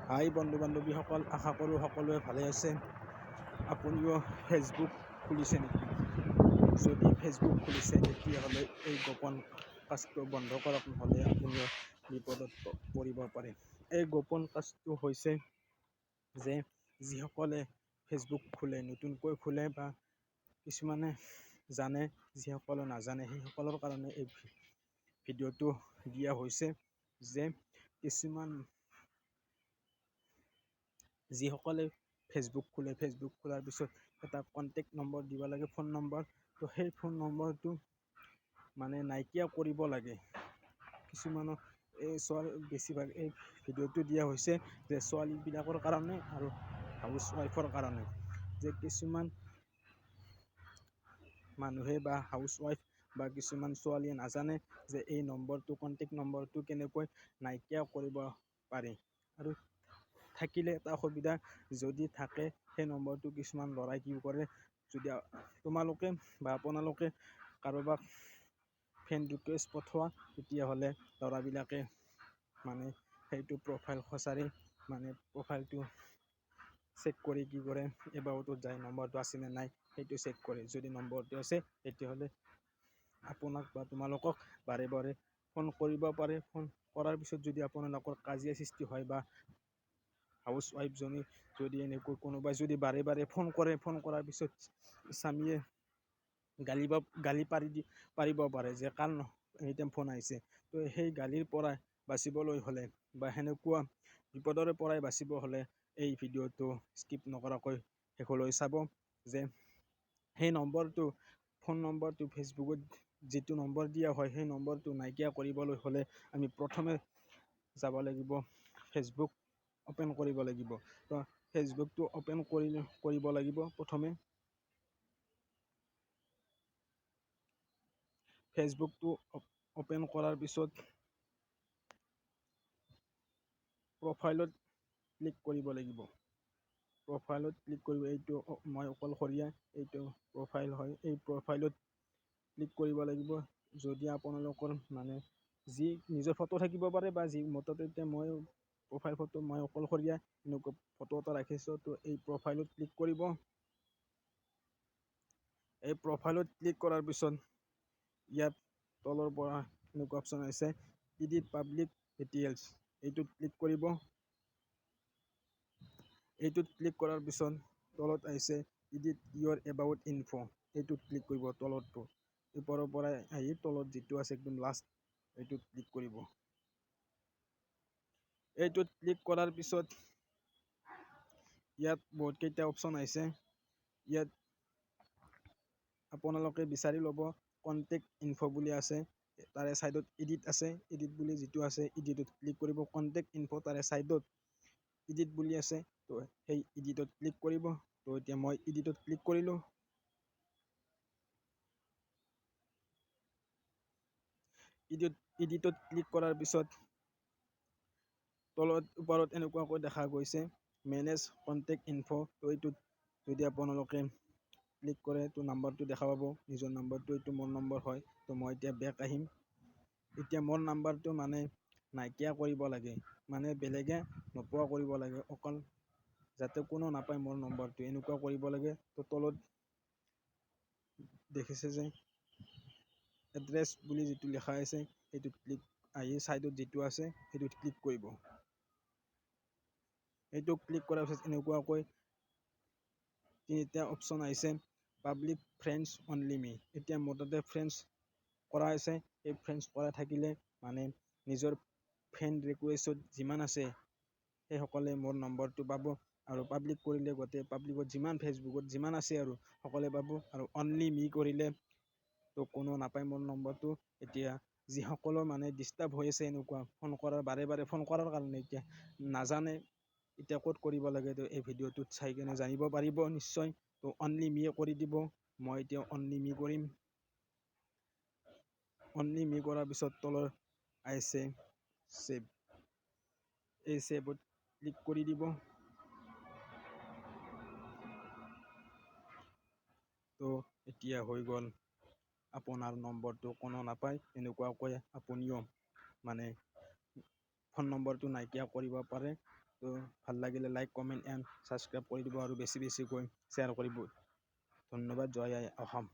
হাই বন্ধু বান্ধৱীসকল, আশা কৰোঁ সকলোৱে ভালে আছে। আপুনিও ফেচবুক খুলিছে নেকি? যদি ফেচবুক খুলিছে তেতিয়াহ'লে এই গোপন কাজটো বন্ধ কৰক, নহ'লে আপুনিও বিপদত পৰিব পাৰে। এই গোপন কাজটো হৈছে যে যিসকলে ফেচবুক খোলে, নতুনকৈ খোলে বা কিছুমানে জানে, যিসকলে নাজানে সেইসকলৰ কাৰণে এই ভিডিঅ'টো দিয়া হৈছে। যে কিছুমান যিসকলে ফেচবুক খোলে, ফেচবুক খোলাৰ পিছত এটা কণ্টেক্ট নম্বৰ দিব লাগে, ফোন নম্বৰ। তো সেই ফোন নম্বৰটো মানে নাইকিয়া কৰিব লাগে। কিছুমানৰ এই বেছিভাগ এই ভিডিঅ'টো দিয়া হৈছে যে ছোৱালীবিলাকৰ কাৰণে আৰু হাউচ ৱাইফৰ কাৰণে। যে কিছুমান মানুহে বা হাউচ ৱাইফ বা কিছুমান ছোৱালীয়ে নাজানে যে এই নম্বৰটো, কণ্টেক্ট নম্বৰটো কেনেকৈ নাইকিয়া কৰিব পাৰি। আৰু থাকিলে এটা অসুবিধা, যদি থাকে সেই নম্বৰটো কিছুমান ল'ৰাই কি কৰে, যদি তোমালোকে বা আপোনালোকে কাৰোবাক ফ্ৰেণ্ড ৰিকুৱেষ্ট পঠোৱা, তেতিয়াহ'লে ল'ৰাবিলাকে মানে সেইটো প্ৰফাইল সঁচাৰে মানে প্ৰফাইলটো চেক কৰি কি কৰে, এবাউটত যায় নম্বৰটো আছেনে নাই সেইটো চেক কৰে। যদি নম্বৰটো আছে তেতিয়াহ'লে আপোনাক বা তোমালোকক বাৰে বাৰে ফোন কৰিব পাৰে। ফোন কৰাৰ পিছত যদি আপোনালোকৰ কাজিয়া সৃষ্টি হয় বা হাউচ ৱাইফজনী যদি এনেকৈ কোনোবাই যদি বাৰে বাৰে ফোন কৰে, ফোন কৰাৰ পিছত স্বামীয়ে গালি পাৰিব পাৰে যে কাৰ এনিটাইম ফোন আহিছে। তো সেই গালিৰ পৰা বাচিবলৈ হ'লে বা সেনেকুৱা বিপদৰে পৰাই বাচিব হ'লে এই ভিডিঅ'টো স্কিপ নকৰাকৈ শেষলৈ চাব। যে সেই নম্বৰটো, ফোন নম্বৰটো, ফেচবুকত যিটো নম্বৰ দিয়া হয় সেই নম্বৰটো নাইকিয়া কৰিবলৈ হ'লে আমি প্ৰথমে যাব লাগিব, ফেচবুক অ'পেন কৰিব লাগিব। তো ফেচবুকটো অ'পেন কৰিব লাগিব। প্ৰথমে ফেচবুকটো অ'পেন কৰাৰ পিছত প্ৰফাইলত ক্লিক কৰিব লাগিব। প্ৰফাইলত ক্লিক কৰিব, এইটো মই অকলশৰীয়া, এইটো প্ৰফাইল হয়। এই প্ৰফাইলত ক্লিক কৰিব লাগিব। যদি আপোনালোকৰ মানে যি নিজৰ ফটো থাকিব পাৰে বা যি মততে এতিয়া মই প্ৰফাইল ফটো, মই অকলশৰীয়া এনেকুৱা ফটো এটা ৰাখিছোঁ। তো এই প্ৰফাইলত ক্লিক কৰিব। এই প্ৰফাইলত ক্লিক কৰাৰ পিছত ইয়াত তলৰ পৰা এনেকুৱা অপশ্যন আছে, এডিট পাব্লিক ডিটেইলছ, এইটোত ক্লিক কৰিব। এইটোত ক্লিক কৰাৰ পিছত তলত আহিছে এডিট ইয়ৰ এবাউট ইনফো, এইটোত ক্লিক কৰিব। তলতটো ওপৰৰ পৰাই আহি তলত যিটো আছে একদম লাষ্ট, এইটোত ক্লিক কৰিব। এইটোত ক্লিক কৰাৰ পিছত ইয়াত বহুতকেইটা অপশ্যন আহিছে। ইয়াত আপোনালোকে বিচাৰি ল'ব, কণ্টেক্ট ইনফো বুলি আছে, তাৰে ছাইডত এডিট আছে, এডিট বুলি যিটো আছে এডিটত ক্লিক কৰিব। কণ্টেক্ট ইনফো তাৰে ছাইডত এডিট বুলি আছে, তো সেই এডিটত ক্লিক কৰিব। তো এতিয়া মই এডিটত ক্লিক কৰিলোঁ। এডিটত ক্লিক কৰাৰ পিছত তলত ওপৰত এনেকুৱাকৈ দেখা গৈছে মেনেজ কণ্টেক্ট ইনফো। তো এইটোত যদি আপোনালোকে ক্লিক কৰে তো নাম্বাৰটো দেখা পাব, নিজৰ নাম্বাৰটো, এইটো মোৰ নম্বৰ হয়। তো মই এতিয়া বেক আহিম। এতিয়া মোৰ নাম্বাৰটো মানে নাইকিয়া কৰিব লাগে, মানে বেলেগে নোপোৱা কৰিব লাগে, অকল যাতে কোনো নাপায় মোৰ নম্বৰটো, এনেকুৱা কৰিব লাগে। তো তলত দেখিছে যে এড্ৰেছ বুলি যিটো লিখা আছে সেইটোত ক্লিক আহি ছাইডত যিটো আছে সেইটোত ক্লিক কৰিব। এইটো ক্লিক কৰাৰ পিছত এনেকুৱাকৈ তিনিটা অপশ্যন আহিছে, পাব্লিক, ফ্ৰেণ্ডছ, অনলি মি। এতিয়া মোৰ তাতে ফ্ৰেণ্ডছ কৰা আছে, এই ফ্ৰেণ্ডছ কৰা থাকিলে মানে নিজৰ ফ্ৰেণ্ড ৰিকুৱেষ্টত যিমান আছে সেইসকলে মোৰ নম্বৰটো পাব। আৰু পাব্লিক কৰিলে গোটেই পাব্লিকত যিমান ফেচবুকত যিমান আছে আৰু সকলোৱে পাব। আৰু অনলি মি কৰিলে তো কোনো নাপায় মোৰ নম্বৰটো। এতিয়া যিসকলৰ মানে ডিষ্টাৰ্ব হৈ আছে এনেকুৱা ফোন কৰাৰ, বাৰে বাৰে ফোন কৰাৰ কাৰণে, এতিয়া নাজানে এতিয়া ক'ত কৰিব লাগে, তো এই ভিডিঅ'টোত চাই কিনে জানিব পাৰিব নিশ্চয়। তো অনলি মি কৰি দিব। মই এতিয়া অনলি মি কৰিম। অনলি মি কৰাৰ পিছত তলৰ আহিছে ছেভ, এই ছেভত ক্লিক কৰি দিব। তো এতিয়া হৈ গ'ল, আপোনাৰ নম্বৰটো কোনো নাপায়। এনেকুৱাকৈ আপুনিও মানে ফোন নম্বৰটো নাইকিয়া কৰিব পাৰে। তো লাইক কমেণ্ট এণ্ড ছাবস্ক্ৰাইব কৰি দিব আৰু বেছি বেছিকৈ শ্বেয়াৰ কৰিব। ধন্যবাদ। জয় আই অসম।